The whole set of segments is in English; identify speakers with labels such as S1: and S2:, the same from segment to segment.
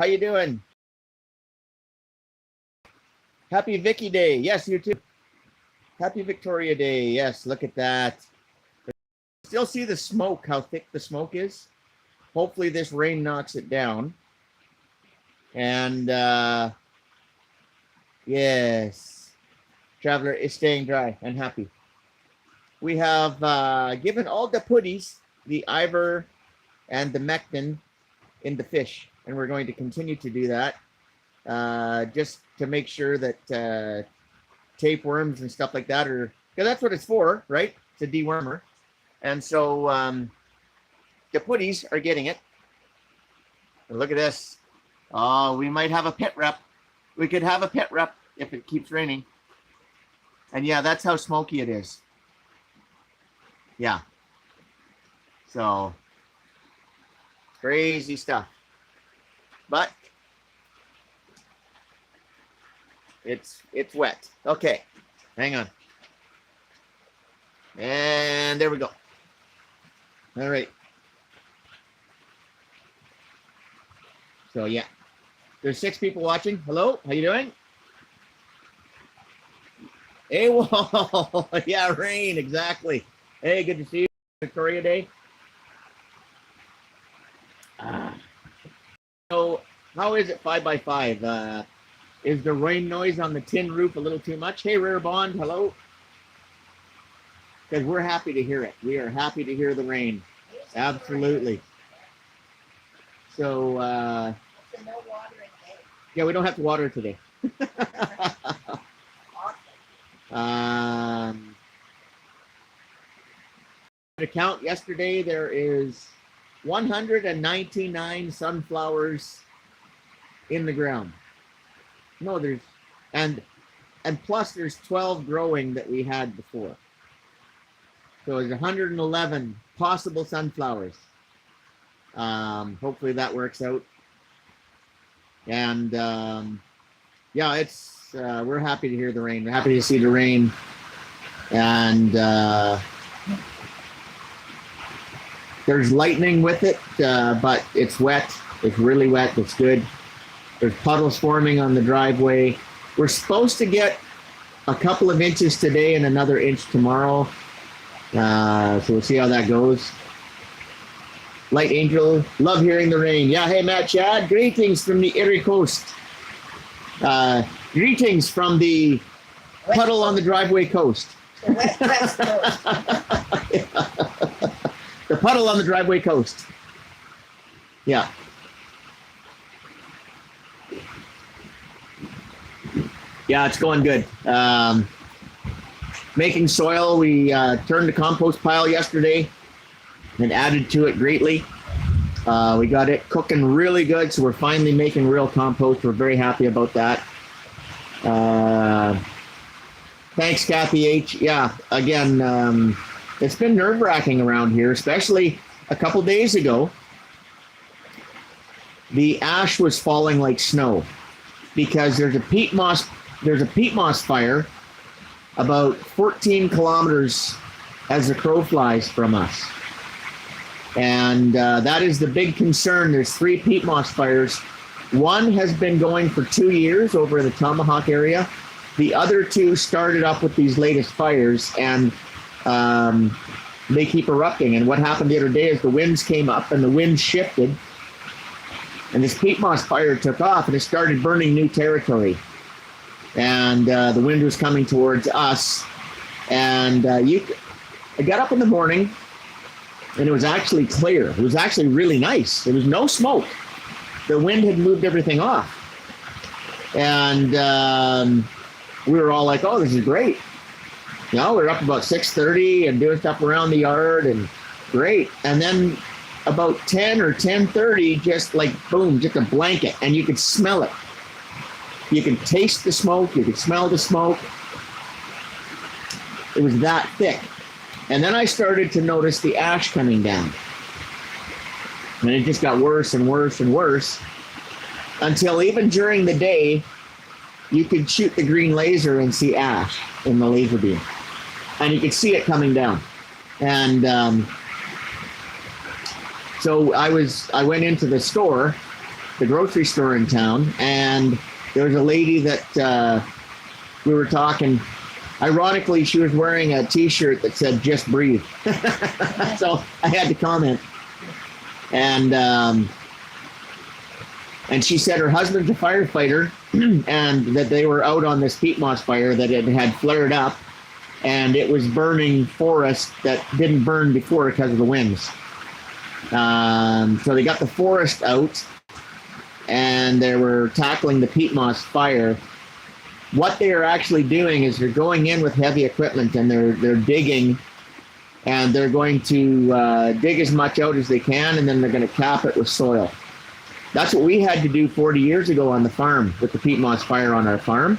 S1: How you doing? Happy Vicky Day. Yes, you too. Happy Victoria Day. Yes, look at that. Still see the smoke, how thick the smoke is. Hopefully this rain knocks it down. And yes, Traveler is staying dry and happy. We have given all the putties, the Ivor and the Mectin in the fish. And we're going to continue to do that just to make sure that tapeworms and stuff like that are, because that's what it's for, right? It's a dewormer. And so the putties are getting it. And look at this. Oh, we might have a pit rep. We could have a pit rep if it keeps raining. And yeah, that's how smoky it is. Yeah. So crazy stuff. But it's wet. Okay, hang on. And there we go. All right. So yeah, there's 6 people watching. Hello, how you doing? Hey, whoa, yeah, rain, exactly. Hey, good to see you. Victoria Day. So how is it 5x5? Is the rain noise on the tin roof a little too much? Hey, Rare Bond, hello. Because we're happy to hear it. We are happy to hear the rain. Absolutely. So, yeah, we don't have to water it today. The count yesterday, there is 199 sunflowers in the ground. No, there's, and plus there's 12 growing that we had before. So there's 111 possible sunflowers. Hopefully that works out. And yeah, it's we're happy to hear the rain. We're happy to see the rain. And there's lightning with it, but it's wet. It's really wet. It's good. There's puddles forming on the driveway. We're supposed to get a couple of inches today and another inch tomorrow. So we'll see how that goes. Light Angel, love hearing the rain. Yeah, hey, Matt Chad, greetings from the Erie Coast. Greetings from the puddle on the driveway coast.
S2: The West Coast.
S1: Yeah. The puddle on the driveway coast. Yeah. Yeah, it's going good. Making soil, we turned the compost pile yesterday and added to it greatly. We got it cooking really good, so we're finally making real compost. We're very happy about that. Thanks, Kathy H. Yeah, again, it's been nerve-wracking around here, especially a couple days ago. The ash was falling like snow because there's a peat moss fire about 14 kilometers as the crow flies from us. And that is the big concern. There's 3 peat moss fires. One has been going for 2 years over in the Tomahawk area. The other 2 started up with these latest fires, and they keep erupting. And what happened the other day is the winds came up and the wind shifted, and this peat moss fire took off and it started burning new territory. And the wind was coming towards us. And I got up in the morning and it was actually clear. It was actually really nice. There was no smoke. The wind had moved everything off. And we were all like, oh, this is great. You know, we were up about 6:30 and doing stuff around the yard, and great. And then about 10 or 10:30, just like boom, just a blanket, and you could smell it. You could taste the smoke. You could smell the smoke. It was that thick. And then I started to notice the ash coming down. And it just got worse and worse and worse until even during the day, you could shoot the green laser and see ash in the laser beam. And you could see it coming down. And so I went into the store the grocery store in town, and there was a lady that we were talking. Ironically, she was wearing a T-shirt that said "Just Breathe," so I had to comment. And she said her husband's a firefighter, and that they were out on this peat moss fire that it had flared up, and it was burning forest that didn't burn before because of the winds. So they got the forest out, and they were tackling the peat moss fire. What they are actually doing is they're going in with heavy equipment, and they're digging, and they're going to dig as much out as they can, and then they're going to cap it with soil. That's what we had to do 40 years ago on the farm with the peat moss fire on our farm.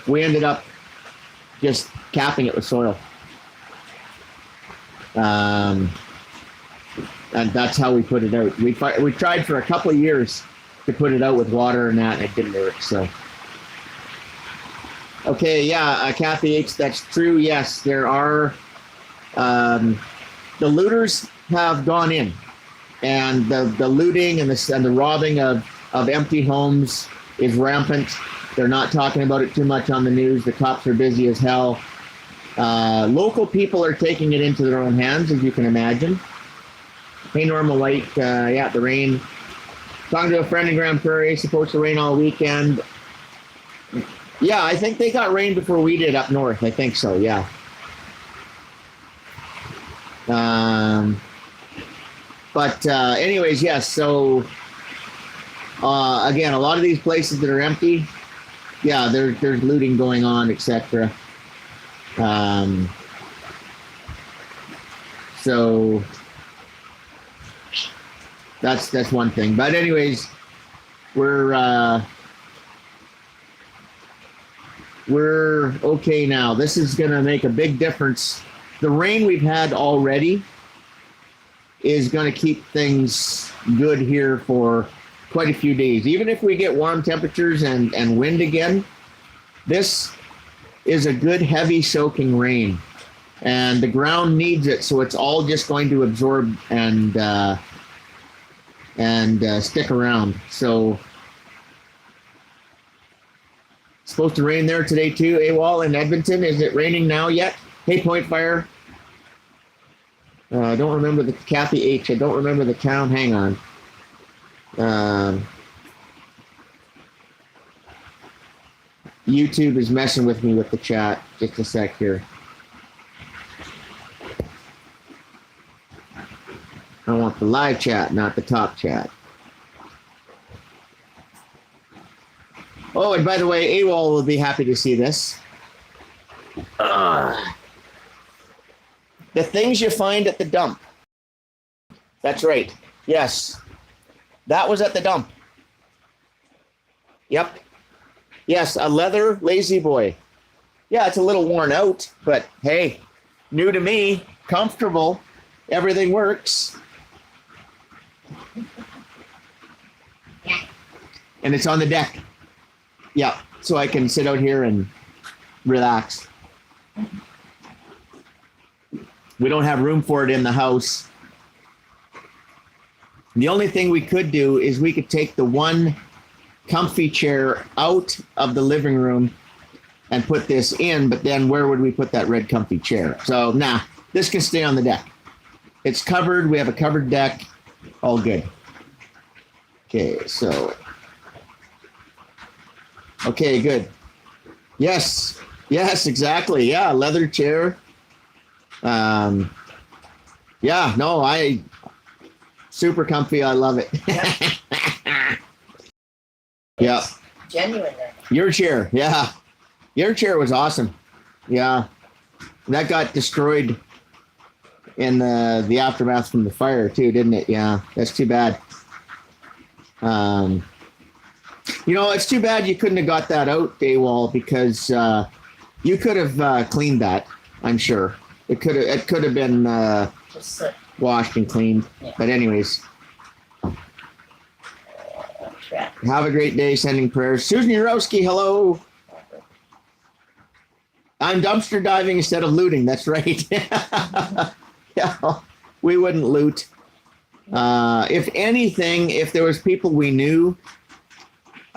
S1: We ended up just capping it with soil. And that's how we put it out. We tried for a couple of years to put it out with water and that, and it didn't work. So, okay, yeah, Kathy H, that's true. Yes, there are. The looters have gone in, and the looting and the robbing of empty homes is rampant. They're not talking about it too much on the news. The cops are busy as hell. Local people are taking it into their own hands, as you can imagine. Hey, Normal Light, yeah, the rain. Talking to a friend in Grand Prairie, supposed to rain all weekend. Yeah, I think they got rain before we did up north. I think so, yeah. But anyways, yes, so again, a lot of these places that are empty, yeah, there's looting going on, etc. So that's one thing. But anyways, we're okay now. This is going to make a big difference. The rain we've had already is going to keep things good here for quite a few days. Even if we get warm temperatures and wind again, this is a good heavy soaking rain, and the ground needs it, so it's all just going to absorb and stick around. So it's supposed to rain there today too. AWOL in Edmonton, is it raining now yet? Hey, Point Fire. I don't remember the Kathy H. I don't remember the town. Hang on. YouTube is messing with me with the chat. Just a sec here. I want the live chat, not the top chat. Oh, and by the way, AWOL will be happy to see this. The things you find at the dump. That's right. Yes. That was at the dump. Yep. Yes, a leather lazy boy. Yeah, it's a little worn out, but hey, new to me, comfortable, everything works. And it's on the deck. Yeah, so I can sit out here and relax. We don't have room for it in the house. The only thing we could do is we could take the one comfy chair out of the living room and put this in, but then where would we put that red comfy chair? So, nah, this can stay on the deck. It's covered. We have a covered deck. All good. Okay, so. Okay, good. Yes, exactly. Yeah, leather chair. Yeah, no, super comfy. I love it. Yeah.
S2: Genuine.
S1: Your chair, yeah. Your chair was awesome. Yeah. That got destroyed in the aftermath from the fire too, didn't it? Yeah, that's too bad. It's too bad you couldn't have got that out, Daywall, because you could have cleaned that, I'm sure. It could have been washed and cleaned. Yeah. But anyways. Have a great day, sending prayers. Susan Urowski, hello. I'm dumpster diving instead of looting. That's right. Yeah, we wouldn't loot. If anything, if there was people we knew,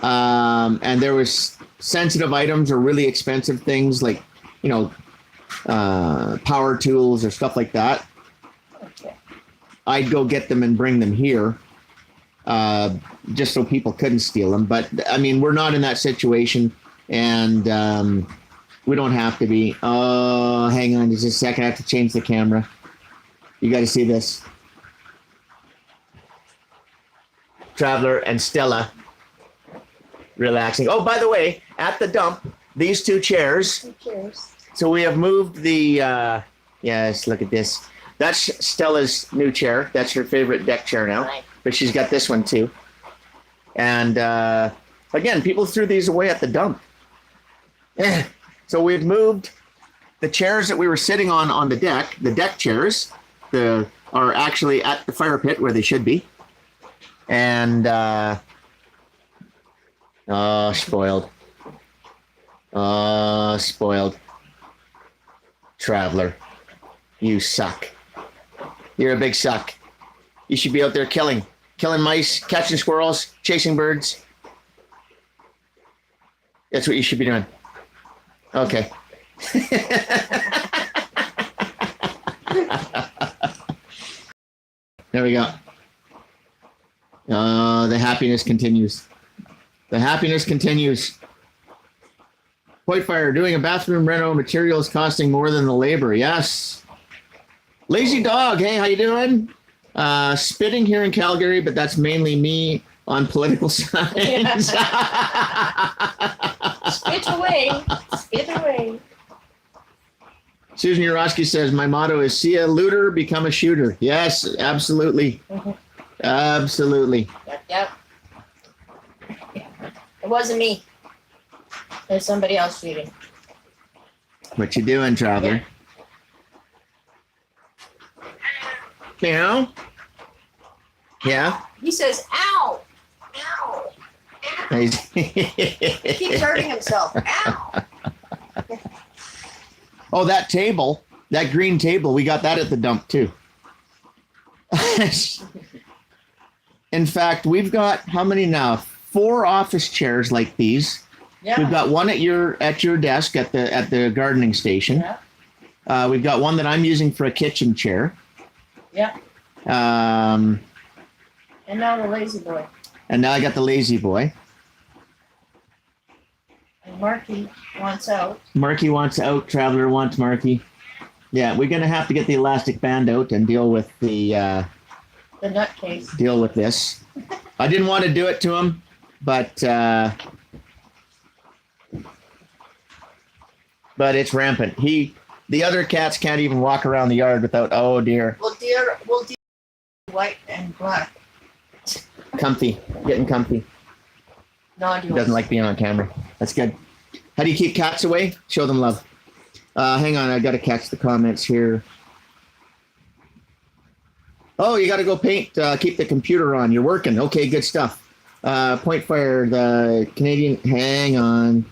S1: and there was sensitive items or really expensive things like, power tools or stuff like that,
S2: Okay.
S1: I'd go get them and bring them here, just so people couldn't steal them. But I mean, we're not in that situation, and we don't have to be. Oh, hang on just a second. I have to change the camera. You got to see this. Traveler and Stella relaxing. Oh, by the way, at the dump, these two chairs.
S2: Cheers.
S1: So we have moved the, yes, look at this. That's Stella's new chair. That's her favorite deck chair now.
S2: Right.
S1: But she's got this one too. And again, people threw these away at the dump. So we've moved the chairs that we were sitting on the deck chairs, are actually at the fire pit where they should be. And, oh, spoiled. Oh, spoiled. Traveler, you suck. You're a big suck. You should be out there killing mice, catching squirrels, chasing birds. That's what you should be doing. Okay. There we go. The happiness continues. The happiness continues. Wildfire, doing a bathroom reno, materials costing more than the labor. Yes. Lazy dog, hey, how you doing? Spitting here in Calgary, but that's mainly me on political signs.
S2: Spit away. Spit away.
S1: Susan Urosky says, my motto is see a looter, become a shooter. Yes, absolutely. Absolutely.
S2: Yep. It wasn't me. There's somebody else shooting.
S1: What you doing, traveler? Meow? Yeah?
S2: He says, ow. Ow. Ow.
S1: He's
S2: He keeps hurting himself. Ow.
S1: Oh, that table, that green table, we got that at the dump too. In fact, we've got how many now? 4 office chairs like these.
S2: Yeah.
S1: We've got one at your desk at the gardening station.
S2: Yeah.
S1: We've got one that I'm using for a kitchen chair.
S2: Yeah.
S1: And
S2: And now the lazy boy.
S1: now I got the lazy boy.
S2: And Marky wants out.
S1: Marky wants out. Traveler wants Marky. Yeah, we're gonna have to get the elastic band out and deal with
S2: The nutcase.
S1: deal with this. I didn't want to do it to him, but it's rampant. The other cats can't even walk around the yard without, oh dear,
S2: We'll do white and black.
S1: comfy, getting comfy. He doesn't like being on camera. That's good. How do you keep cats away? Show them love. Hang on, I got to catch the comments here. Oh, you got to go paint. Keep the computer on. You're working. Okay, good stuff. Point Fire, the Canadian. Hang on.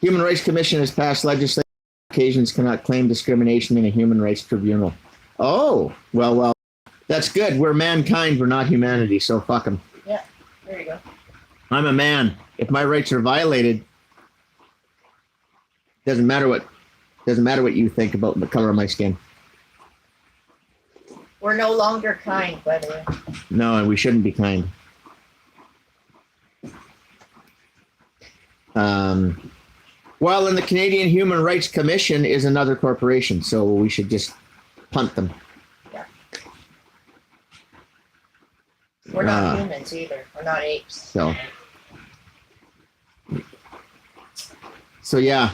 S1: Human Rights Commission has passed legislation. Occasions cannot claim discrimination in a human rights tribunal. Oh, well, that's good. We're mankind. We're not humanity. So fuck them.
S2: Yeah, there you go.
S1: I'm a man. If my rights are violated, doesn't matter what you think about the color of my skin.
S2: We're no longer kind, by the way.
S1: No, and we shouldn't be kind. Well, and the Canadian Human Rights Commission is another corporation, so we should just punt them.
S2: Yeah. We're not humans either. We're not apes.
S1: So yeah.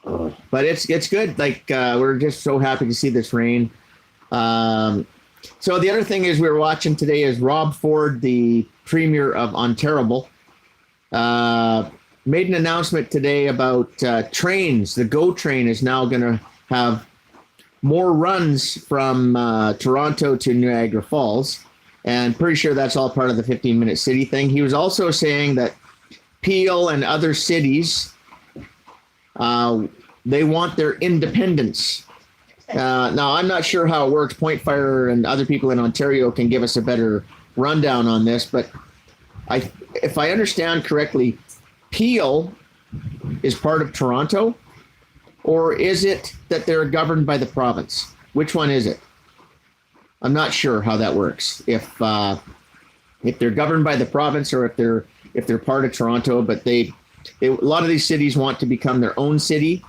S1: But it's good. Like we're just so happy to see this rain. So the other thing is we were watching today is Rob Ford, the Premier of Ontario, made an announcement today about trains. The GO train is now going to have more runs from Toronto to Niagara Falls, and pretty sure that's all part of the 15-minute city thing. He was also saying that Peel and other cities, they want their independence. Now, I'm not sure how it works. Point Fire and other people in Ontario can give us a better rundown on this, but if I understand correctly, Peel is part of Toronto, or is it that they're governed by the province? Which one is it? I'm not sure how that works. If they're governed by the province or if they're part of Toronto, but a lot of these cities want to become their own city.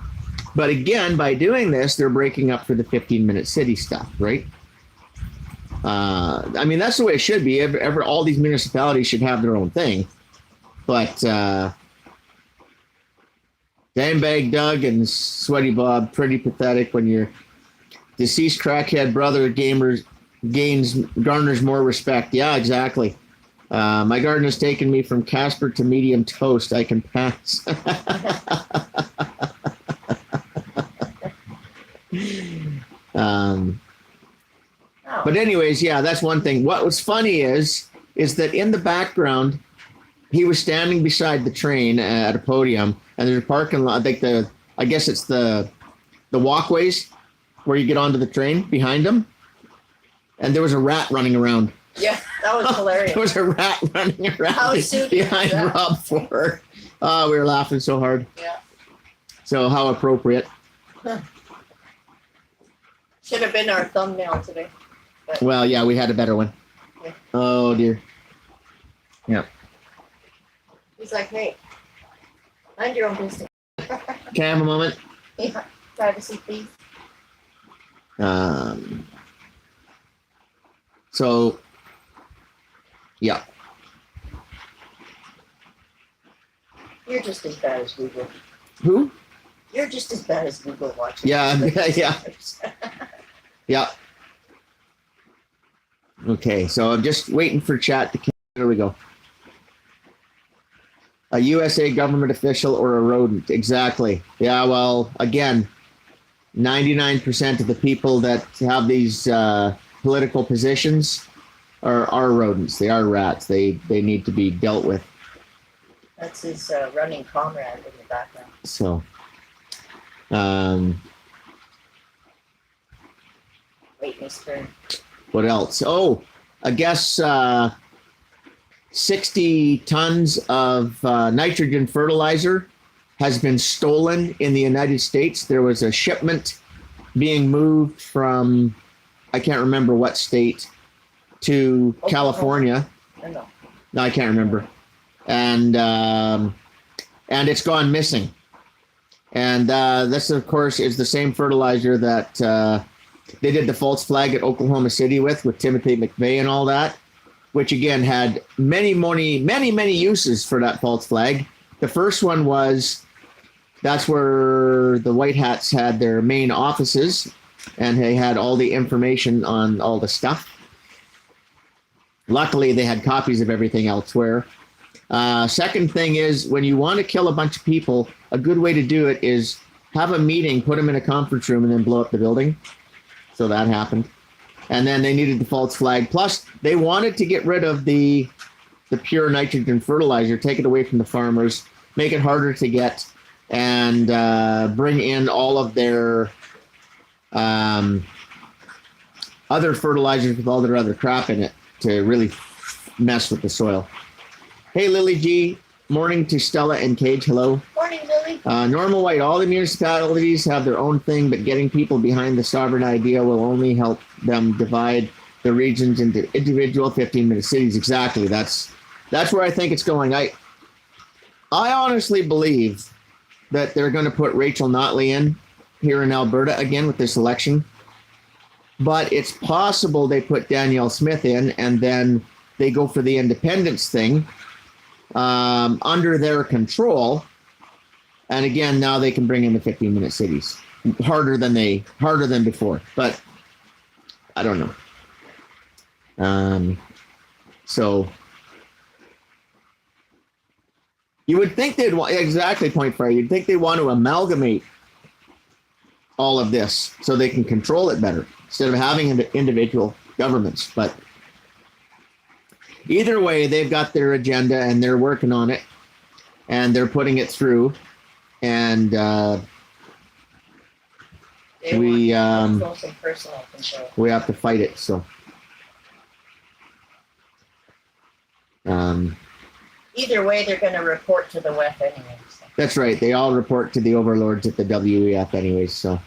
S1: But again, by doing this, they're breaking up for the 15-minute city stuff, right? I mean, that's the way it should be. All these municipalities should have their own thing. But Dimebag Doug and Sweaty Bob, pretty pathetic when your deceased crackhead brother garners more respect. Yeah, exactly. My gardener's taken me from Casper to medium toast. I can pass. But anyways, yeah, that's one thing. What was funny is that in the background, he was standing beside the train at a podium, and there's a parking lot. I guess it's the walkways where you get onto the train behind him, and there was a rat running around.
S2: Yeah, that was hilarious.
S1: There was a rat running around behind Rob Ford. Oh, we were laughing so hard.
S2: Yeah.
S1: So how appropriate.
S2: Huh. Should have been our thumbnail today. But.
S1: Well, yeah, we had a better one.
S2: Yeah.
S1: Oh, dear. Yeah.
S2: He's like, hey, mind your own business.
S1: Can I have a moment?
S2: Yeah, privacy, please.
S1: So, yeah.
S2: You're just as bad as Google.
S1: Who?
S2: You're just as bad as Google watching.
S1: Yeah, yeah. Yeah. Okay, so I'm just waiting for chat to. There we go. A USA government official or a rodent? Exactly. Yeah. Well, again, 99% of the people that have these political positions are rodents. They are rats. They need to be dealt with.
S2: That's his running comrade in the background.
S1: So.
S2: Wait, his turn.
S1: What else? Oh, I guess 60 tons of nitrogen fertilizer has been stolen in the United States. There was a shipment being moved from, I can't remember what state, to California. No, I can't remember. And it's gone missing. And this, of course, is the same fertilizer that they did the false flag at Oklahoma City with Timothy McVeigh and all that, which again had many uses for that false flag. The first one was that's where the White Hats had their main offices, and they had all the information on all the stuff. Luckily, they had copies of everything elsewhere. Second thing is, when you want to kill a bunch of people, a good way to do it is have a meeting, put them in a conference room, and then blow up the building. So that happened. And then they needed the false flag. Plus, they wanted to get rid of the pure nitrogen fertilizer, take it away from the farmers, make it harder to get, and bring in all of their other fertilizers with all their other crap in it to really mess with the soil. Hey, Lily G. Morning to Stella and Cage. Hello.
S2: Morning, Lily.
S1: Normal White. All the municipalities have their own thing, but getting people behind the sovereign idea will only help them divide the regions into individual 15-minute cities. Exactly. That's where I think it's going. I honestly believe that they're going to put Rachel Notley in here in Alberta again with this election. But it's possible they put Danielle Smith in and then they go for the independence thing under their control. And again, now they can bring in the 15-minute cities harder than before. But I don't know. So you would think they'd want, exactly, Point Fire. You'd think they'd want to amalgamate all of this so they can control it better instead of having individual governments. But either way, they've got their agenda and they're working on it and they're putting it through. And
S2: yeah, They
S1: we
S2: want close and personal control.
S1: we have to fight it. So
S2: Either way, they're going to report to the WEF anyway. So.
S1: that's right. They all report to the overlords at the WEF anyways. So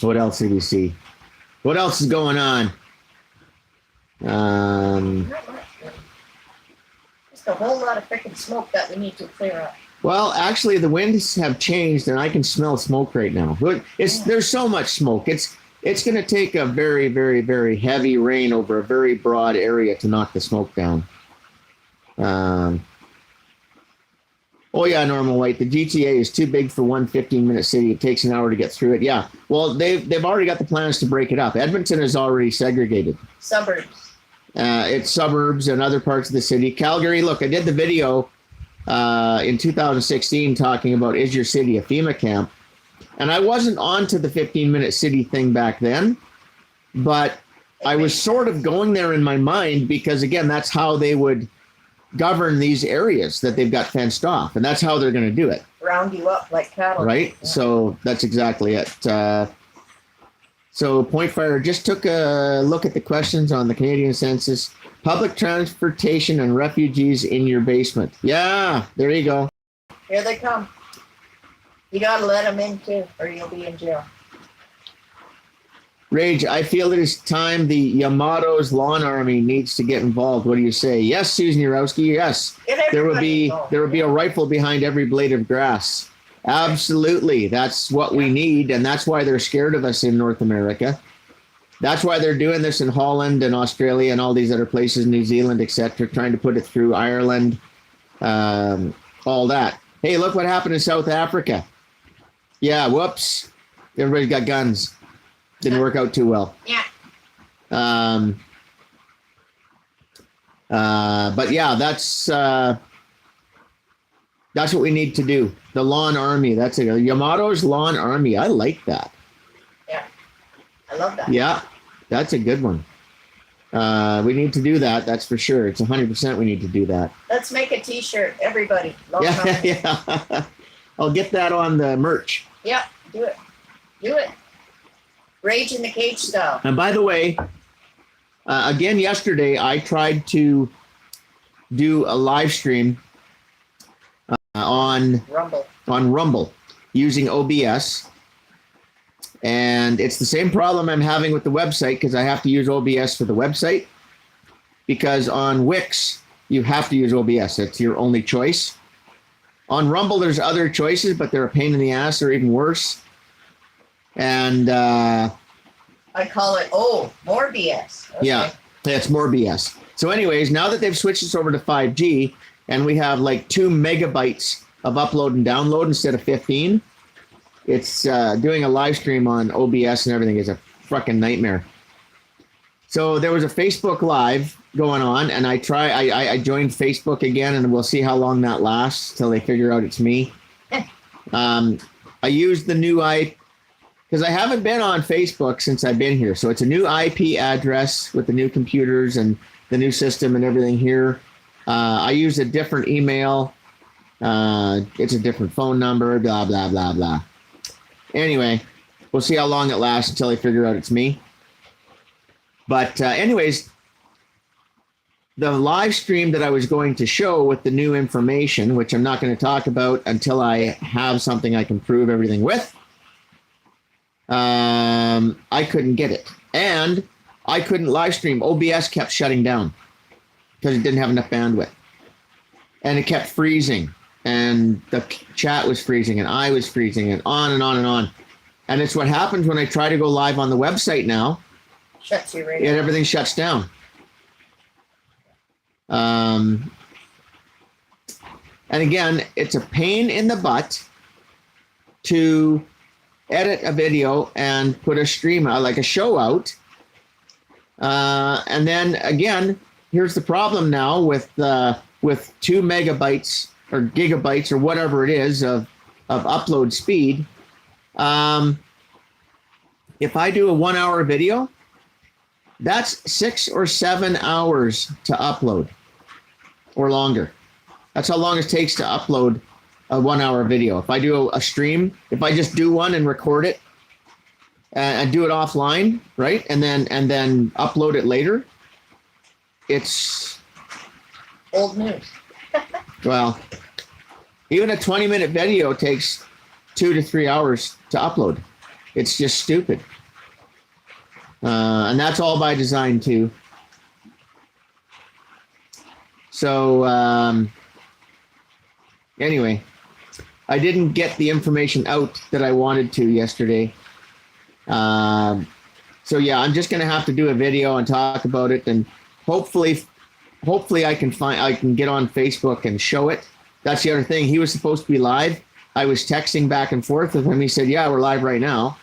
S1: what else did we see? What else is going on?
S2: Not much, really. Just a whole lot of freaking smoke that we need to clear up.
S1: Well, actually, the winds have changed, and I can smell smoke right now. There's so much smoke. It's going to take a very, very, very heavy rain over a very broad area to knock the smoke down. Oh yeah, Normal White. The GTA is too big for one 15-minute city. It takes an hour to get through it. Yeah. Well, they've already got the plans to break it up. Edmonton is already segregated.
S2: Suburbs.
S1: It's suburbs and other parts of the city. Calgary. Look, I did the video in 2016 talking about is your city a FEMA camp, and I wasn't onto the 15-minute city thing back then, but I was sort of going there in my mind because again, that's how they would govern these areas that they've got fenced off, and that's how they're going to do it.
S2: Round you up like cattle.
S1: Right.
S2: Yeah.
S1: So that's exactly it. So Point Fire just took a look at the questions on the Canadian census. Public transportation and refugees in your basement. Yeah, there you go.
S2: Here they come. You got to let them in too, or you'll be in jail.
S1: Rage, I feel it is time the Yamato's lawn army needs to get involved. What do you say? Yes, Susan Urowski, yes. There would be a rifle behind every blade of grass. Absolutely. That's what we need, and that's why they're scared of us in North America. That's why they're doing this in Holland and Australia and all these other places, New Zealand, etc., trying to put it through Ireland, all that. Hey, look what happened in South Africa. Yeah, whoops. Everybody's got guns. Didn't work out too well.
S2: Yeah.
S1: But yeah, that's what we need to do. The lawn army. That's it. Yamato's lawn army. I like that.
S2: Yeah. I love that.
S1: Yeah, that's a good one. We need to do that. That's for sure. It's 100% we need to do that.
S2: Let's make a T-shirt, everybody.
S1: Yeah, yeah. I'll get that on the merch.
S2: Yeah, do it. Do it. Rage in the Cage style.
S1: And by the way, again, yesterday I tried to do a live stream on Rumble using OBS. And it's the same problem I'm having with the website because I have to use OBS for the website. Because on Wix, you have to use OBS. It's your only choice. On Rumble, there's other choices, but they're a pain in the ass or even worse. And I
S2: call it, more BS. Okay.
S1: Yeah, it's more BS. So anyways, now that they've switched us over to 5G and we have like 2 megabytes of upload and download instead of 15, it's doing a live stream on OBS and everything is a fucking nightmare. So there was a Facebook Live going on, and I joined Facebook again, and we'll see how long that lasts till they figure out it's me. I used the new because I haven't been on Facebook since I've been here, so it's a new IP address with the new computers and the new system and everything here. I use a different email. It's a different phone number, blah, blah, blah, blah. Anyway, we'll see how long it lasts until they figure out it's me. But anyways, the live stream that I was going to show with the new information, which I'm not going to talk about until I have something I can prove everything with, I couldn't get it. And I couldn't live stream. OBS kept shutting down because it didn't have enough bandwidth. And it kept freezing. And the chat was freezing, and I was freezing, and on and on and on. And it's what happens when I try to go live on the website now.
S2: Shuts you right
S1: down. Everything shuts down. And again, it's a pain in the butt to edit a video and put a stream out, like a show out. And then again, here's the problem now with 2 megabytes or gigabytes or whatever it is of upload speed. If I do a 1 hour video, that's 6 or 7 hours to upload or longer. That's how long it takes to upload a 1 hour video. If I do a stream, if I just do one and record it and do it offline, right, and then upload it later, it's
S2: Old news.
S1: well, even a 20-minute video takes 2 to 3 hours to upload. It's just stupid, and that's all by design too. So anyway, I didn't get the information out that I wanted to yesterday. So yeah, I'm just gonna have to do a video and talk about it, and hopefully I can get on Facebook and show it. That's the other thing. He was supposed to be live. I was texting back and forth with him. He said, "Yeah, we're live right now."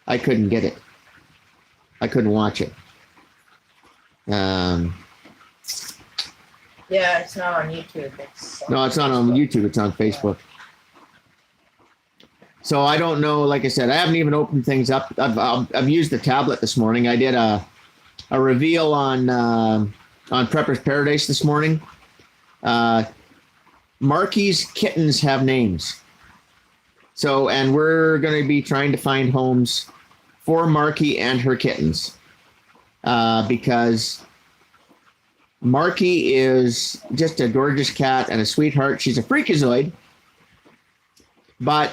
S1: I couldn't get it. I couldn't watch it.
S2: Yeah, it's not on YouTube.
S1: No, it's not on YouTube. It's on Facebook. So I don't know. Like I said, I haven't even opened things up. I've used the tablet this morning. I did a reveal on Prepper's Paradise this morning. Marky's kittens have names. So, and we're going to be trying to find homes for Marky and her kittens, because Marky is just a gorgeous cat and a sweetheart. She's a freakazoid, but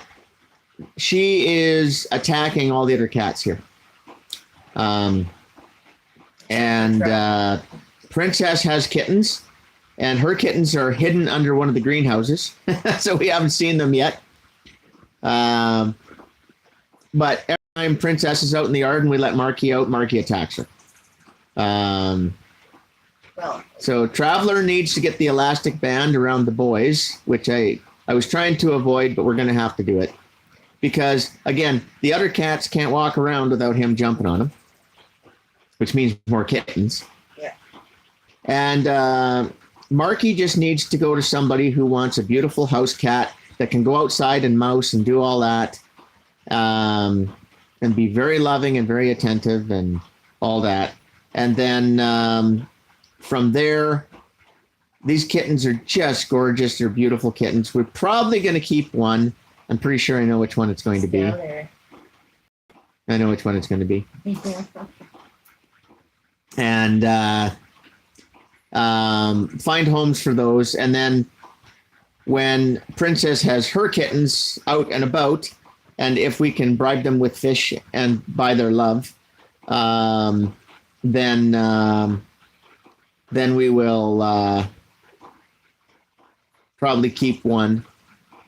S1: she is attacking all the other cats here. Princess has kittens, and her kittens are hidden under one of the greenhouses, so we haven't seen them yet. But every time Princess is out in the yard and we let Marky out, Marky attacks her. So Traveler needs to get the elastic band around the boys, which I was trying to avoid, but we're going to have to do it. Because, again, the other cats can't walk around without him jumping on them, which means more kittens.
S2: Yeah.
S1: And Marky just needs to go to somebody who wants a beautiful house cat that can go outside and mouse and do all that, and be very loving and very attentive and all that. And then from there, these kittens are just gorgeous. They're beautiful kittens. We're probably going to keep one. I'm pretty sure I know which one it's going to be. I know which one it's going to be. And find homes for those. And then when Princess has her kittens out and about, and if we can bribe them with fish and buy their love, then we will probably keep one.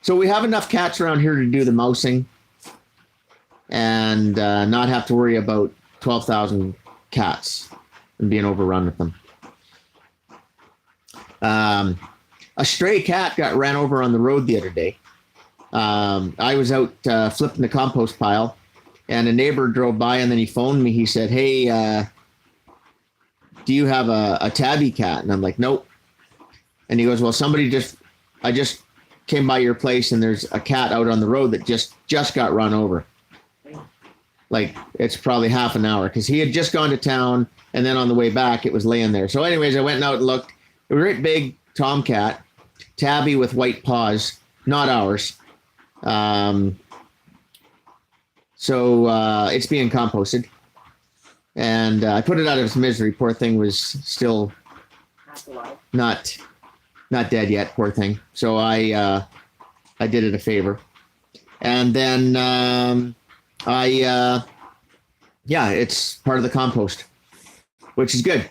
S1: So we have enough cats around here to do the mousing and not have to worry about 12,000 cats and being overrun with them. A stray cat got ran over on the road the other day. I was out flipping the compost pile, and a neighbor drove by, and then he phoned me. He said, "Hey, do you have a tabby cat?" And I'm like, "Nope." And he goes, "Well, I just came by your place, and there's a cat out on the road that just got run over." Like, it's probably half an hour, because he had just gone to town, and then on the way back, it was laying there. So anyways, I went out and looked. A great big tomcat, tabby with white paws, not ours. So it's being composted. And I put it out of its misery. Poor thing was still not dead yet, poor thing. So I did it a favor. And then it's part of the compost, which is good.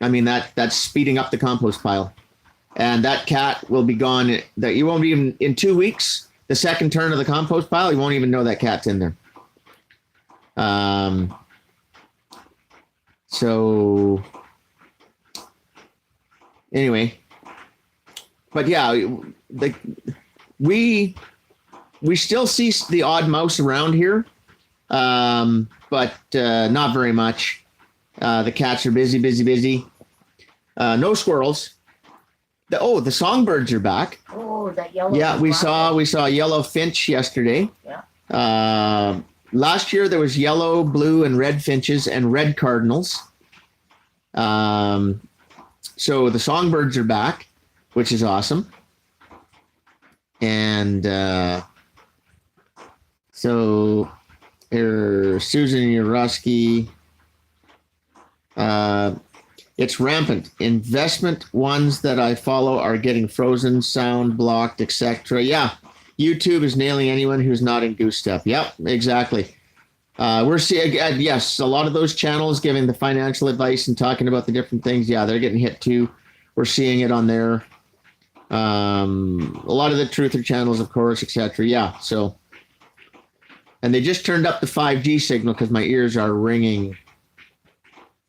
S1: I mean, that's speeding up the compost pile. And that cat will be gone. That you won't even, in 2 weeks, the second turn of the compost pile, you won't even know that cat's in there. So anyway, but yeah, we still see the odd mouse around here, but not very much. The cats are busy. No squirrels. The songbirds are back.
S2: Oh, that yellow.
S1: Yeah, we saw a yellow finch yesterday.
S2: Yeah.
S1: Last year there was yellow, blue, and red finches and red cardinals. So the songbirds are back, which is awesome. And so Susan Yuruski, it's rampant. Investment ones that I follow are getting frozen, sound blocked, etc. Yeah, YouTube is nailing anyone who's not in Goose Step. Yep, exactly. We're seeing, yes, a lot of those channels giving the financial advice and talking about the different things. Yeah, they're getting hit too. We're seeing it on there. A lot of the truther channels, of course, etc. Yeah, so. And they just turned up the 5G signal because my ears are ringing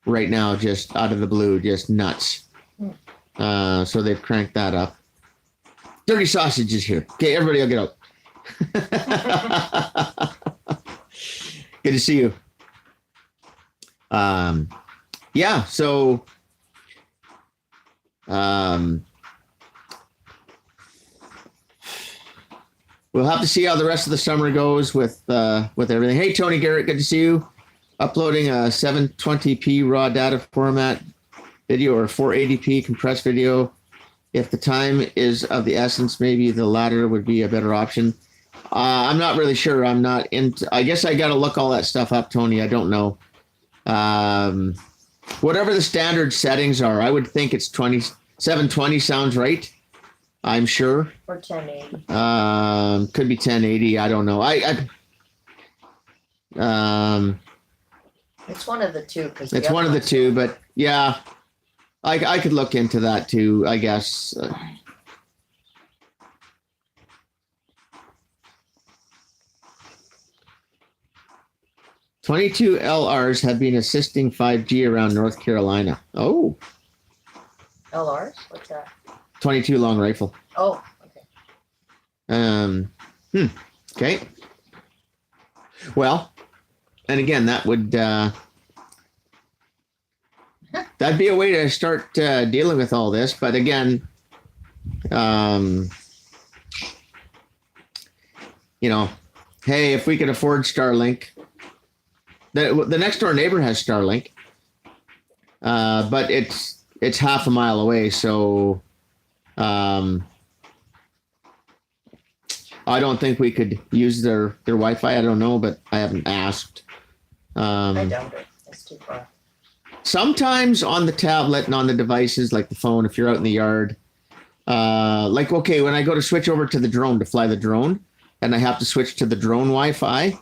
S1: right now, just out of the blue, just nuts. So they've cranked that up. Dirty Sausage is here. Okay, everybody will get out. Good to see you. Yeah, so we'll have to see how the rest of the summer goes with everything. Hey, Tony Garrett, good to see you. Uploading a 720p raw data format video or 480p compressed video. If the time is of the essence, maybe the latter would be a better option. I'm not really sure. I'm not into. I guess I got to look all that stuff up, Tony. I don't know. Whatever the standard settings are, I would think it's 720 sounds right. I'm sure.
S2: Or 1080.
S1: Could be 1080. I don't know.
S2: It's one of the two.
S1: It's one of the two, but yeah, I could look into that too, I guess. 22 LRs have been assisting 5G around North Carolina. Oh.
S2: LRs? What's that?
S1: 22 long rifle.
S2: Oh,
S1: okay. Okay. Well, and again, that would that'd be a way to start dealing with all this. But again, hey, if we could afford Starlink, the next door neighbor has Starlink, but it's half a mile away, so I don't think we could use their Wi-Fi. I don't know, but I haven't asked.
S2: I doubt it. It's too far.
S1: Sometimes on the tablet and on the devices, like the phone, if you're out in the yard, okay, when I go to switch over to the drone to fly the drone, and I have to switch to the drone Wi-Fi,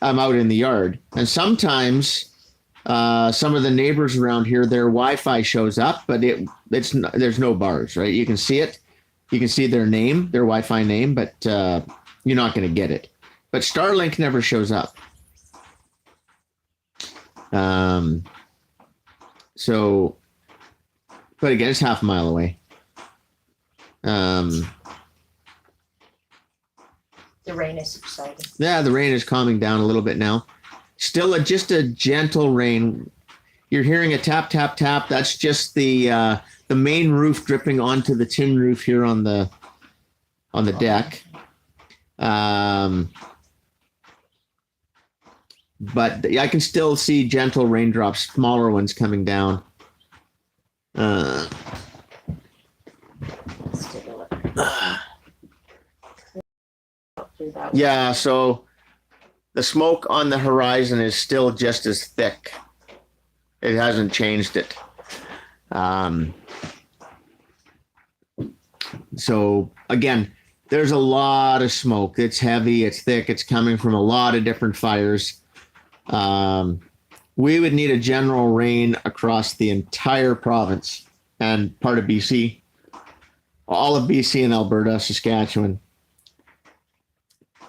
S1: I'm out in the yard. And sometimes some of the neighbors around here, their Wi-Fi shows up, but there's no bars, right? You can see it. You can see their name, their Wi-Fi name, but you're not going to get it. But Starlink never shows up. So, but again, it's half a mile away.
S2: The rain is subsiding.
S1: Yeah, the rain is calming down a little bit now. Still just a gentle rain. You're hearing a tap, tap, tap. That's just the main roof dripping onto the tin roof here on the deck. But I can still see gentle raindrops, smaller ones coming down.
S2: Let's take a look.
S1: Yeah, so the smoke on the horizon is still just as thick. It hasn't changed it. So again, there's a lot of smoke. It's heavy, it's thick, it's coming from a lot of different fires. We would need a general rain across the entire province and part of BC, all of BC and Alberta, Saskatchewan.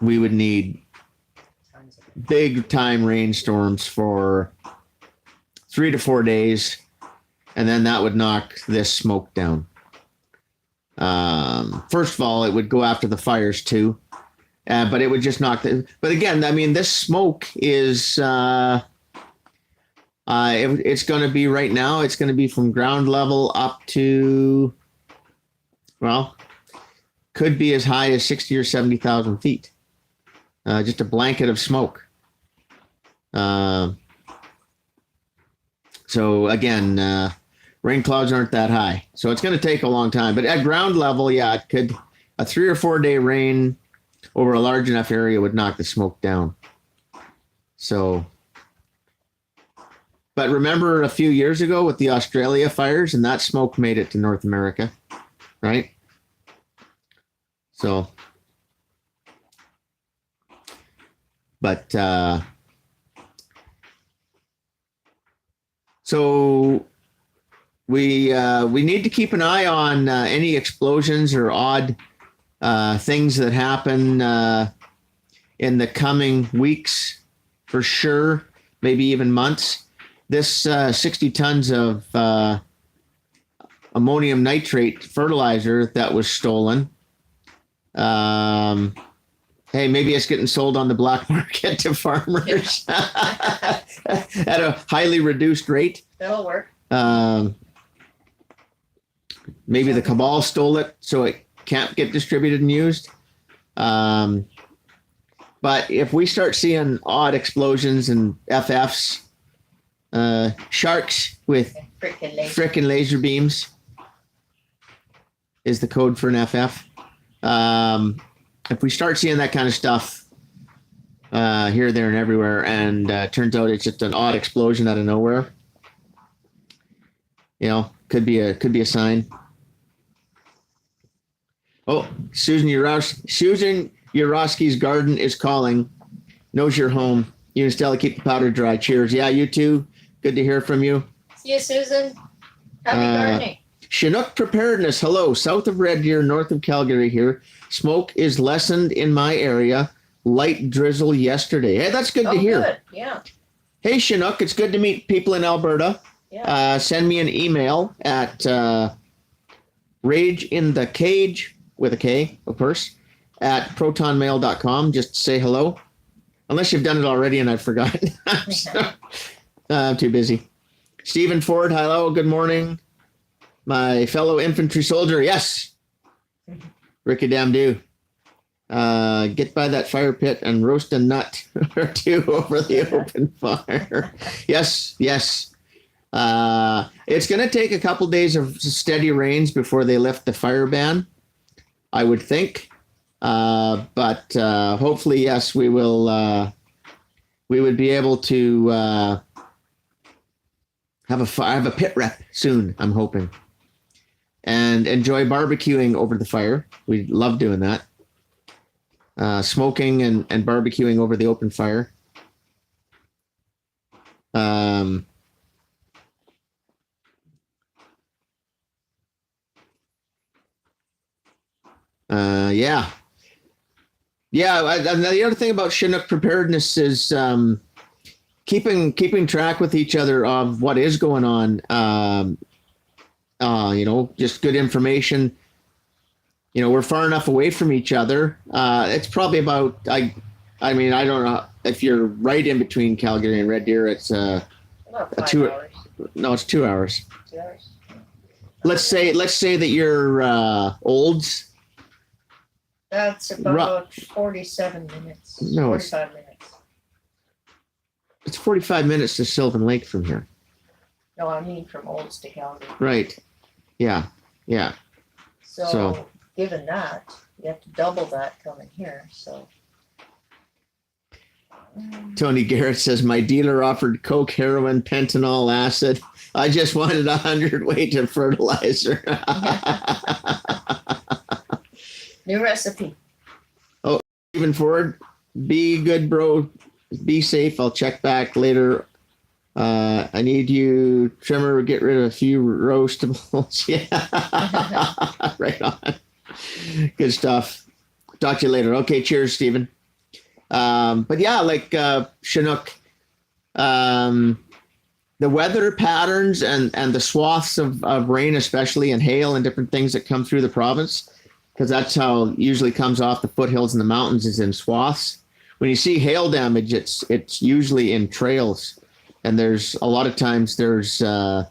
S1: We would need big time rainstorms for 3 to 4 days, and then that would knock this smoke down. First of all, it would go after the fires too, but it would just knock but again, I mean, this smoke is it's going to be right now, it's going to be from ground level up to, well, could be as high as 60 or 70,000 feet. Just a blanket of smoke. So again, rain clouds aren't that high, so it's going to take a long time. But at ground level, yeah, a 3 or 4 day rain over a large enough area would knock the smoke down. So, but remember a few years ago with the Australia fires, and that smoke made it to North America, right? So, but so we need to keep an eye on any explosions or odd things that happen in the coming weeks, for sure, maybe even months. This 60 tons of ammonium nitrate fertilizer that was stolen. Hey, maybe it's getting sold on the black market to farmers at a highly reduced rate.
S2: That'll work.
S1: Maybe the cabal stole it, so it can't get distributed and used. But if we start seeing odd explosions and FFs, sharks with frickin' laser beams is the code for an FF. If we start seeing that kind of stuff here, there, and everywhere, and turns out it's just an odd explosion out of nowhere, you know, could be a sign. Oh, Susan Urowski's garden is calling. Knows you're home. You and Stella keep the powder dry. Cheers. Yeah, you too. Good to hear from you.
S2: See you, Susan. Happy gardening.
S1: Chinook preparedness. Hello. South of Red Deer, north of Calgary here. Smoke is lessened in my area. Light drizzle yesterday. Hey, that's good to hear.
S2: Good. Yeah.
S1: Hey, Chinook. It's good to meet people in Alberta.
S2: Yeah.
S1: Send me an email at rageinthecage, with a K, of course, at protonmail.com. Just say hello. Unless you've done it already and I've forgotten. I'm too busy. Stephen Ford, hello, good morning. My fellow infantry soldier, yes. Ricky Damdoo. Get by that fire pit and roast a nut or two over the open fire. Yes. It's going to take a couple days of steady rains before they lift the fire ban, I would think. But hopefully, yes, we will. We would be able to have a pit rep soon, I'm hoping, and enjoy barbecuing over the fire. We love doing that. Smoking and barbecuing over the open fire. Yeah. The other thing about Chinook preparedness is keeping track with each other of what is going on. Just good information. You know, we're far enough away from each other. It's probably about I don't know if you're right in between Calgary and Red Deer. It's
S2: About 5 hours.
S1: No, it's 2 hours.
S2: 2 hours.
S1: Let's say that you're Olds.
S2: That's about 47 minutes.
S1: No,
S2: 45 minutes.
S1: It's 45 minutes to Sylvan Lake from here.
S2: No, I mean from Olds to Calgary.
S1: Right. Yeah.
S2: So given that, you have to double that coming here. So.
S1: Tony Garrett says, my dealer offered coke, heroin, pentanol, acid. I just wanted 100 weight of fertilizer.
S2: New recipe.
S1: Oh, Stephen Ford, be good, bro. Be safe. I'll check back later. I need you, trimmer, get rid of a few roastables. Yeah. Right on. Good stuff. Talk to you later. Okay, cheers, Stephen. But yeah, like Chinook, the weather patterns and the swaths of rain, especially, and hail and different things that come through the province, because that's how it usually comes off the foothills and the mountains, is in swaths. When you see hail damage, it's usually in trails, and there's a lot of times there's a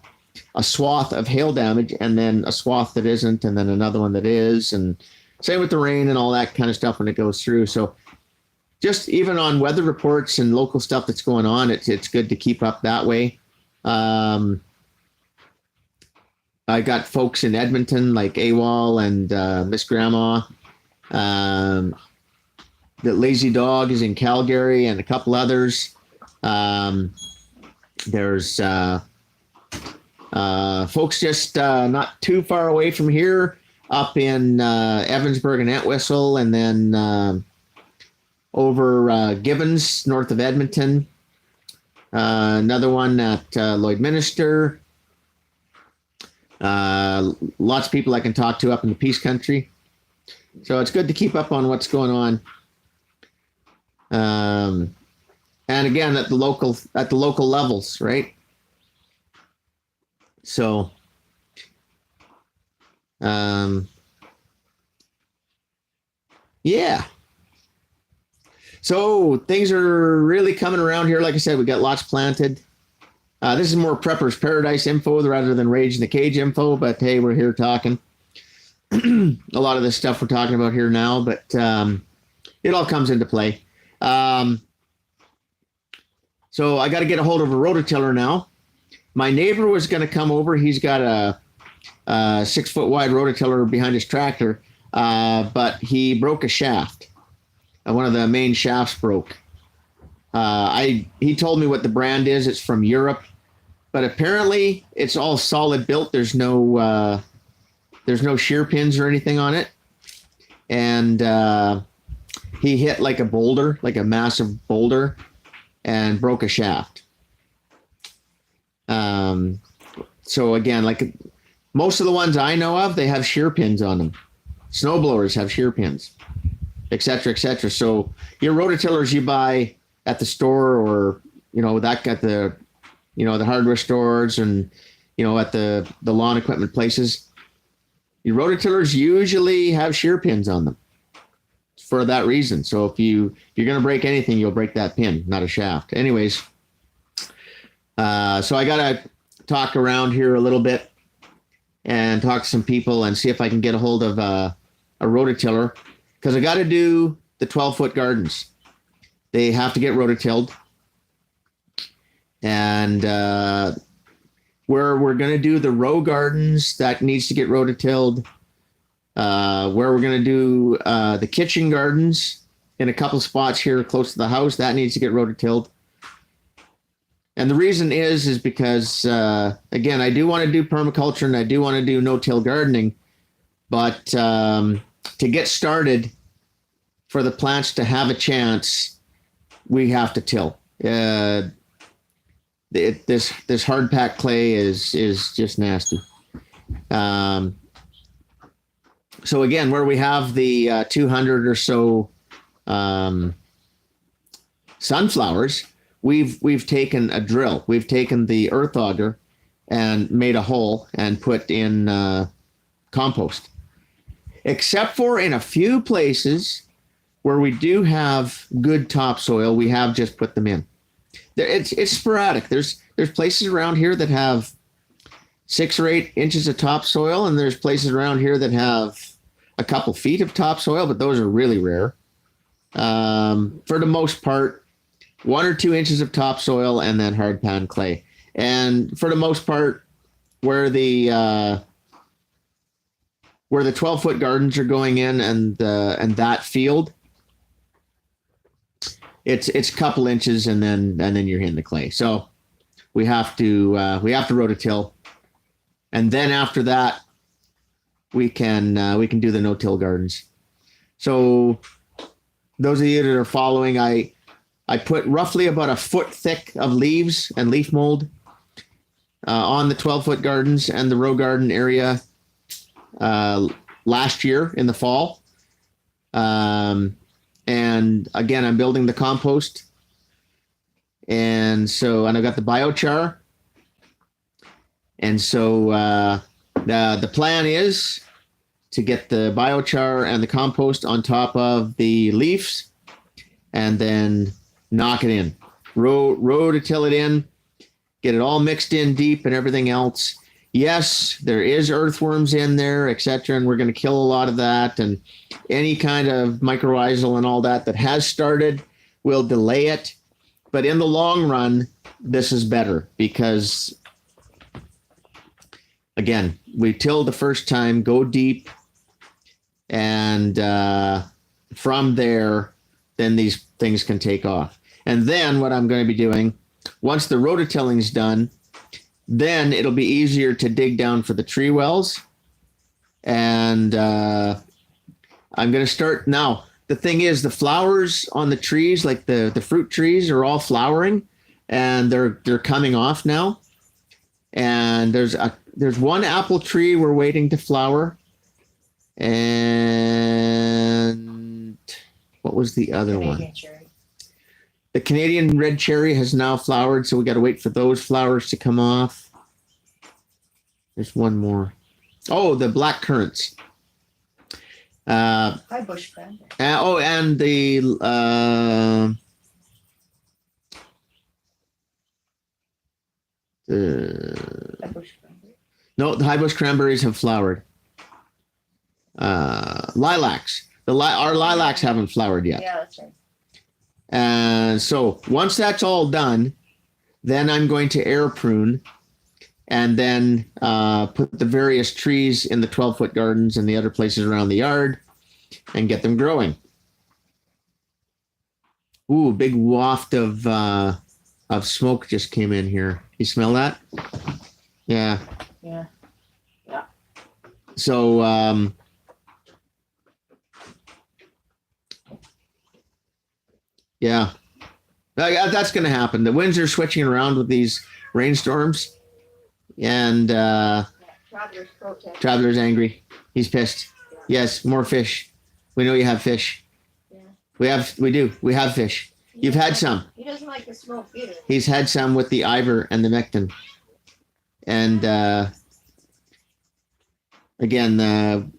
S1: swath of hail damage and then a swath that isn't, and then another one that is, and same with the rain and all that kind of stuff when it goes through. So just even on weather reports and local stuff that's going on, it's good to keep up that way. I got folks in Edmonton like AWOL and Miss Grandma The Lazy Dog is in Calgary, and a couple others. There's folks just not too far away from here, up in Evansburg and Entwistle, and then over Gibbons, north of Edmonton. Another one at Lloydminster. Lots of people I can talk to up in the Peace Country. So it's good to keep up on what's going on. And again, at the local levels, right? So, yeah. So things are really coming around here. Like I said, we got lots planted. This is more Prepper's Paradise info rather than Rage in the Cage info, but hey, we're here talking. A lot of this stuff we're talking about here now, but it all comes into play. So I got to get a hold of a rototiller now. My neighbor was going to come over. He's got a 6 foot wide rototiller behind his tractor, but he broke a shaft. One of the main shafts broke. He told me what the brand is. It's from Europe, but apparently it's all solid built. There's no shear pins or anything on it. And he hit like a boulder, like a massive boulder, and broke a shaft. So again, like most of the ones I know of, they have shear pins on them. Snowblowers have shear pins, et cetera, et cetera. So your rototillers you buy at the store, or that at the the hardware stores, and at the lawn equipment places, your rototillers usually have shear pins on them for that reason. So if you're going to break anything, you'll break that pin, not a shaft. Anyways, so I got to talk around here a little bit and talk to some people and see if I can get a hold of a rototiller, because I got to do the 12-foot gardens. They have to get rototilled. And where we're going to do the row gardens, that needs to get rototilled. Where we're going to do the kitchen gardens in a couple spots here close to the house, that needs to get rototilled. And the reason is because, again, I do want to do permaculture and I do want to do no-till gardening, but to get started, for the plants to have a chance, we have to till. This hard packed clay is just nasty. So again, where we have the 200 or so sunflowers, we've taken a drill. We've taken the earth auger and made a hole and put in compost. Except for in a few places where we do have good topsoil, we have just put them in. It's sporadic. There's places around here that have 6 or 8 inches of topsoil, and there's places around here that have a couple feet of topsoil, but those are really rare. For the most part, 1 or 2 inches of topsoil and then hard pan clay. And for the most part, where the 12-foot gardens are going in and that field, it's a couple inches and then you're hitting the clay. So we have to rototill, and then after that we can do the no-till gardens. So those of you that are following, I put roughly about a foot thick of leaves and leaf mold on the 12-foot gardens and the row garden area last year in the fall. And again, I'm building the compost. And I've got the biochar. And so the plan is to get the biochar and the compost on top of the leaves and then knock it in. Rototill it in, get it all mixed in deep and everything else. Yes, there is earthworms in there, etc., and we're going to kill a lot of that, and any kind of mycorrhizal and all that has started will delay it. But in the long run, this is better because, again, we till the first time, go deep, And from there, then these things can take off. And then what I'm going to be doing, once the rototilling's done, then it'll be easier to dig down for the tree wells. And I'm going to start now. The thing is, the flowers on the trees, like the fruit trees, are all flowering, and they're coming off now. And there's one apple tree we're waiting to flower. And what was the other one?
S2: Cherry.
S1: The Canadian red cherry has now flowered, so we got to wait for those flowers to come off. There's one more. Oh, the black currants.
S2: High bush cranberry.
S1: And the
S2: High bush cranberry.
S1: no, the high bush cranberries have flowered. Lilacs. Our lilacs haven't flowered yet.
S2: Yeah, that's right.
S1: And so once that's all done, then I'm going to air prune and then put the various trees in the 12-foot gardens and the other places around the yard and get them growing. Ooh, big waft of smoke just came in here. You smell that? Yeah.
S2: Yeah. Yeah.
S1: So yeah, that's going to happen. The winds are switching around with these rainstorms, and
S2: Traveler's protest.
S1: Traveler's angry. He's pissed. Yes, more fish. We know you have fish.
S2: Yeah.
S1: We do. We have fish. You've had some.
S2: He doesn't like the smoke either.
S1: He's had some with the Ivor and the Mecton. And again,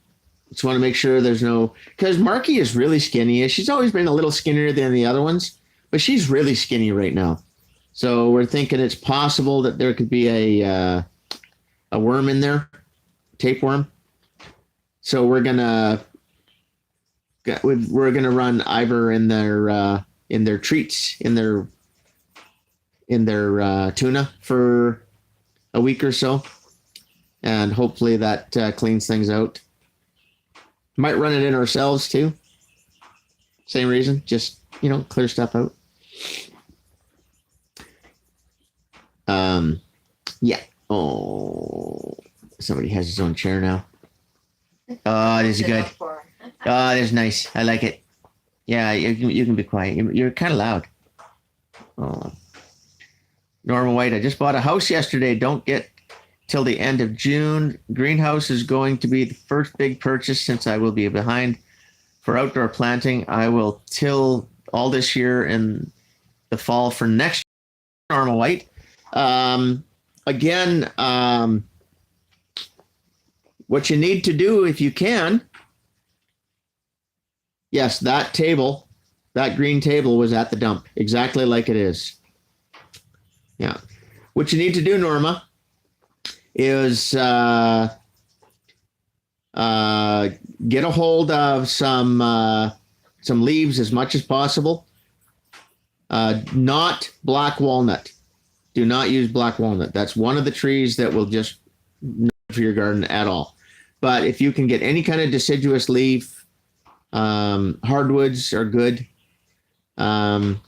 S1: just want to make sure there's no, because Marky is really skinny. She's always been a little skinnier than the other ones, but she's really skinny right now. So we're thinking it's possible that there could be a worm in there, tapeworm. So we're gonna run Ivor in their treats, in their tuna for a week or so, and hopefully that cleans things out. Might run it in ourselves too. Same reason, just clear stuff out. Yeah. Oh, somebody has his own chair now. Oh, this is good. Oh, this is nice. I like it. Yeah, you can be quiet. You're kind of loud. Oh. Norma White, I just bought a house yesterday. Don't get till the end of June. Greenhouse is going to be the first big purchase since I will be behind for outdoor planting. I will till all this year in the fall for next year. Norma White. Again, what you need to do if you can, yes, that green table was at the dump, exactly like it is. Yeah. What you need to do, Norma, is get a hold of some leaves as much as possible. Not black walnut. Do not use black walnut. That's one of the trees that will just not for your garden at all. But if you can get any kind of deciduous leaf, hardwoods are good. And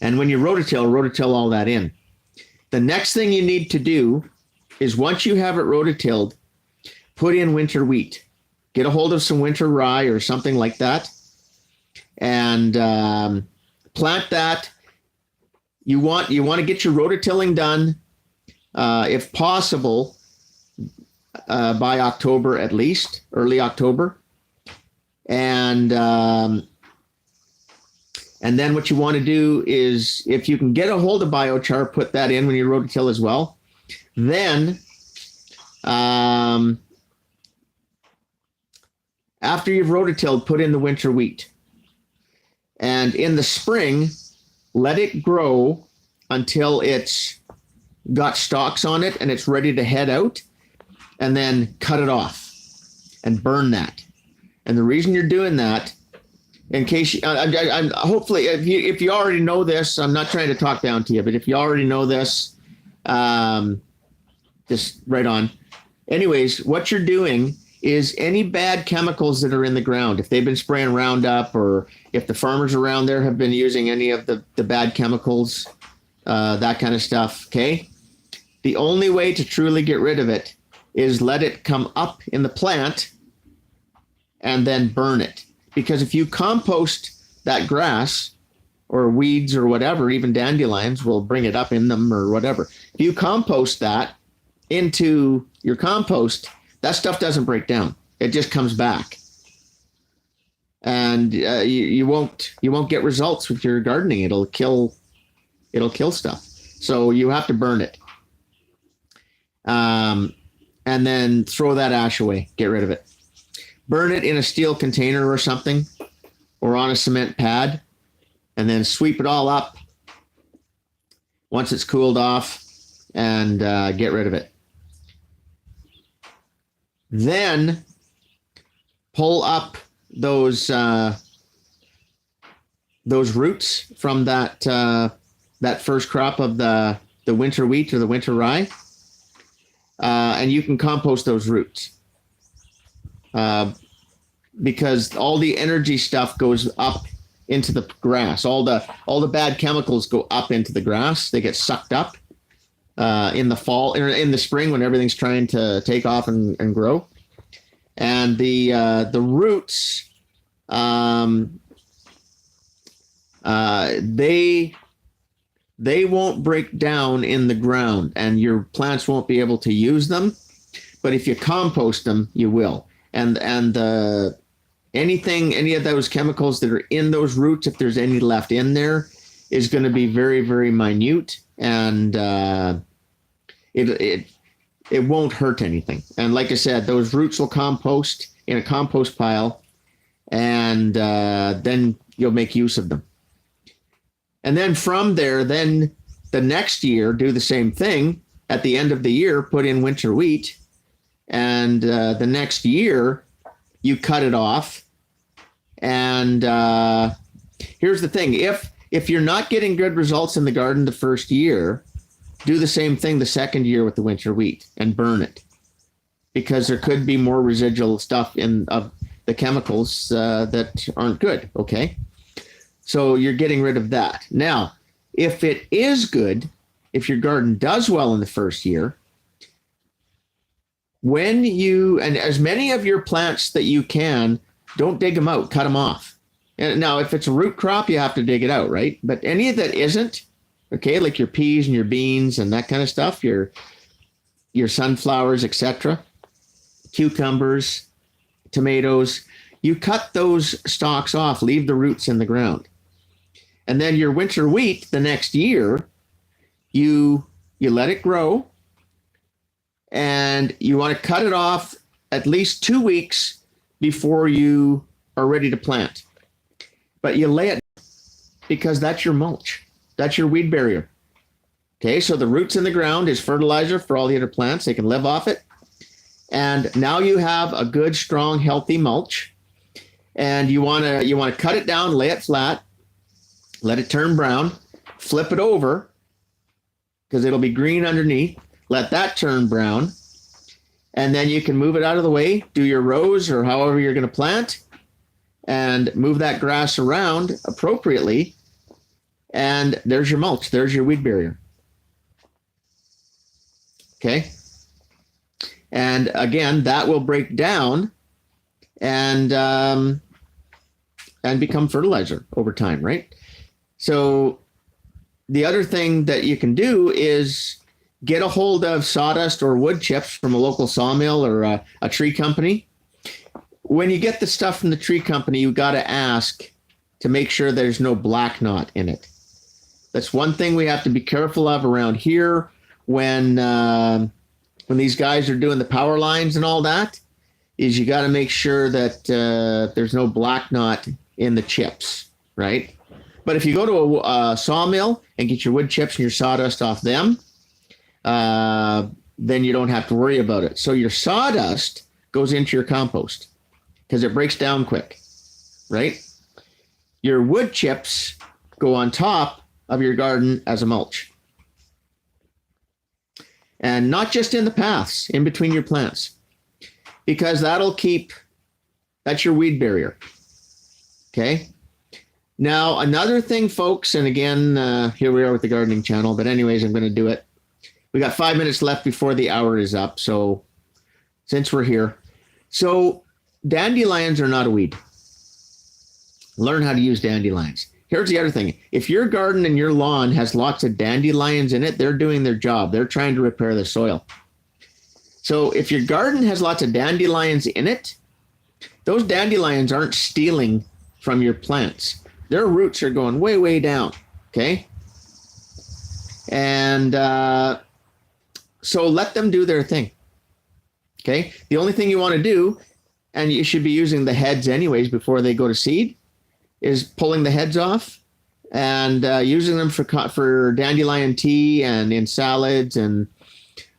S1: when you rototill all that in. The next thing you need to do is once you have it rototilled, put in winter wheat. Get a hold of some winter rye or something like that, and plant that. You want to get your rototilling done, if possible, by October at least, early October, and then what you want to do is, if you can get a hold of biochar, put that in when you rototill as well. Then, after you've rototilled, put in the winter wheat. And in the spring, let it grow until it's got stalks on it and it's ready to head out, and then cut it off and burn that. And the reason you're doing that, in case I'm hopefully, if you already know this, I'm not trying to talk down to you, but if you already know this, just right on. Anyways, what you're doing is any bad chemicals that are in the ground. If they've been spraying Roundup, or if the farmers around there have been using any of the bad chemicals, that kind of stuff, okay? The only way to truly get rid of it is let it come up in the plant and then burn it. Because if you compost that grass or weeds or whatever, even dandelions will bring it up in them or whatever. If you compost that into your compost, that stuff doesn't break down. It just comes back. And you won't get results with your gardening. It'll kill stuff. So you have to burn it. And then throw that ash away. Get rid of it. Burn it in a steel container or something, or on a cement pad, and then sweep it all up once it's cooled off, and get rid of it. Then pull up those roots from that first crop of the winter wheat or the winter rye, and you can compost those roots. Because all the energy stuff goes up into the grass. All the bad chemicals go up into the grass. They get sucked up in the fall, in the spring, when everything's trying to take off and grow. And the roots, they won't break down in the ground, and your plants won't be able to use them. But if you compost them, you will. And any of those chemicals that are in those roots, if there's any left in there, is going to be very, very minute, and it won't hurt anything. And like I said, those roots will compost in a compost pile, and then you'll make use of them. And then from there, then the next year, do the same thing. At the end of the year, put in winter wheat. And the next year, you cut it off. And here's the thing. If you're not getting good results in the garden the first year, do the same thing the second year with the winter wheat and burn it. Because there could be more residual stuff of the chemicals that aren't good, okay? So you're getting rid of that. Now, if it is good, if your garden does well in the first year, and as many of your plants that you can, don't dig them out, cut them off. And now, if it's a root crop, you have to dig it out, right? But any that isn't, okay, like your peas and your beans and that kind of stuff, your sunflowers, etc., cucumbers, tomatoes, you cut those stalks off, leave the roots in the ground. And then your winter wheat, the next year, you let it grow, and you want to cut it off at least 2 weeks before you are ready to plant. But you lay it, because that's your mulch. That's your weed barrier. Okay, so the roots in the ground is fertilizer for all the other plants. They can live off it. And now you have a good, strong, healthy mulch. And you want to cut it down, lay it flat, let it turn brown, flip it over, because it'll be green underneath. Let that turn brown, and then you can move it out of the way, do your rows or however you're going to plant, and move that grass around appropriately, and there's your mulch. There's your weed barrier. Okay? And again, that will break down and become fertilizer over time, right? So the other thing that you can do is get a hold of sawdust or wood chips from a local sawmill or a tree company. When you get the stuff from the tree company, you got to ask to make sure there's no black knot in it. That's one thing we have to be careful of around here when these guys are doing the power lines and all that, is you got to make sure that there's no black knot in the chips, right? But if you go to a sawmill and get your wood chips and your sawdust off them, then you don't have to worry about it. So your sawdust goes into your compost because it breaks down quick, right? Your wood chips go on top of your garden as a mulch. And not just in the paths, in between your plants. because that's your weed barrier. Okay. Now, another thing, folks, and again, here we are with the gardening channel, but anyways, I'm going to do it. We got 5 minutes left before the hour is up. So since we're here, so dandelions are not a weed. Learn how to use dandelions. Here's the other thing. If your garden and your lawn has lots of dandelions in it, they're doing their job. They're trying to repair the soil. So if your garden has lots of dandelions in it, those dandelions aren't stealing from your plants. Their roots are going way, way down. Okay. And so let them do their thing. Okay. The only thing you want to do, and you should be using the heads anyways before they go to seed, is pulling the heads off and using them for dandelion tea and in salads and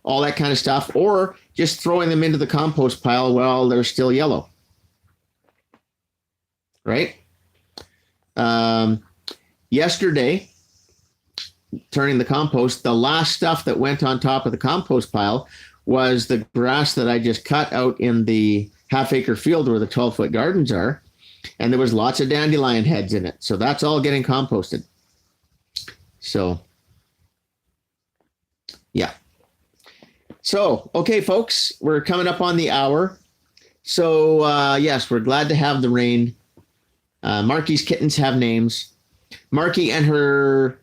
S1: all that kind of stuff, or just throwing them into the compost pile while they're still yellow. Right? Yesterday, turning the compost, the last stuff that went on top of the compost pile was the grass that I just cut out in the half-acre field where the 12-foot gardens are. And there was lots of dandelion heads in it. So that's all getting composted. So, yeah. So, okay, folks, we're coming up on the hour. So, yes, we're glad to have the rain. Marky's kittens have names. Marky and her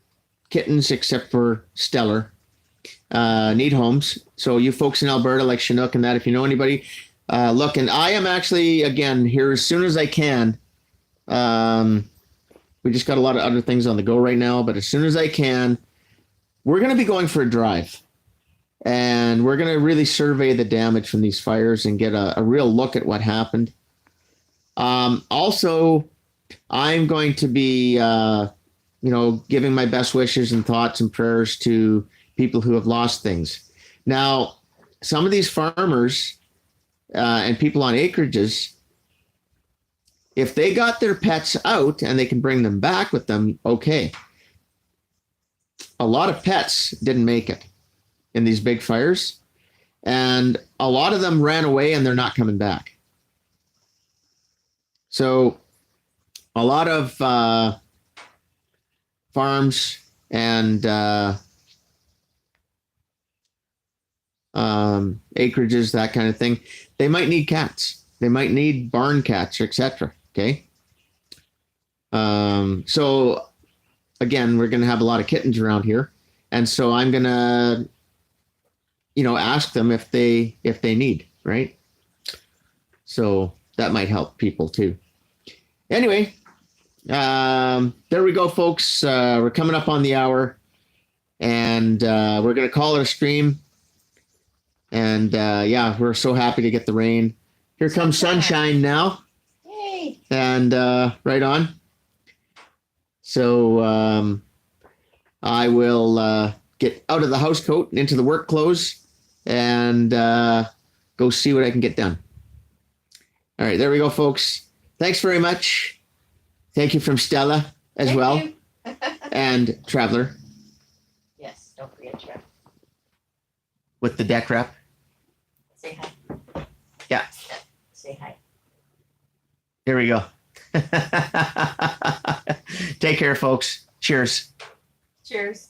S1: kittens, except for Stellar, need homes. So you folks in Alberta, like Chinook and that, if you know anybody, look, and I am actually, again, here as soon as I can. We just got a lot of other things on the go right now, but as soon as I can, we're going to be going for a drive. And we're going to really survey the damage from these fires and get a real look at what happened. Also, I'm going to be, giving my best wishes and thoughts and prayers to people who have lost things. Now, some of these farmers and people on acreages, if they got their pets out and they can bring them back with them, okay. A lot of pets didn't make it in these big fires, and a lot of them ran away and they're not coming back. So a lot of farms and acreages, that kind of thing, they might need cats. They might need barn cats, etc. Okay. So again, we're going to have a lot of kittens around here. And so I'm going to, ask them if they need, right? So that might help people too. Anyway, there we go, folks. We're coming up on the hour, and we're going to call it a stream. And we're so happy to get the rain. Here comes sunshine now.
S2: Yay!
S1: And right on. So I will get out of the house coat and into the work clothes and go see what I can get done. All right, there we go, folks. Thanks very much. Thank you from Stella as
S2: Thank
S1: well.
S2: you.
S1: And Traveler
S2: Yes, don't forget Trev.
S1: with the Deckrep.
S2: Say hi.
S1: Yeah.
S2: Say hi.
S1: Here we go. Take care, folks. Cheers.
S2: Cheers.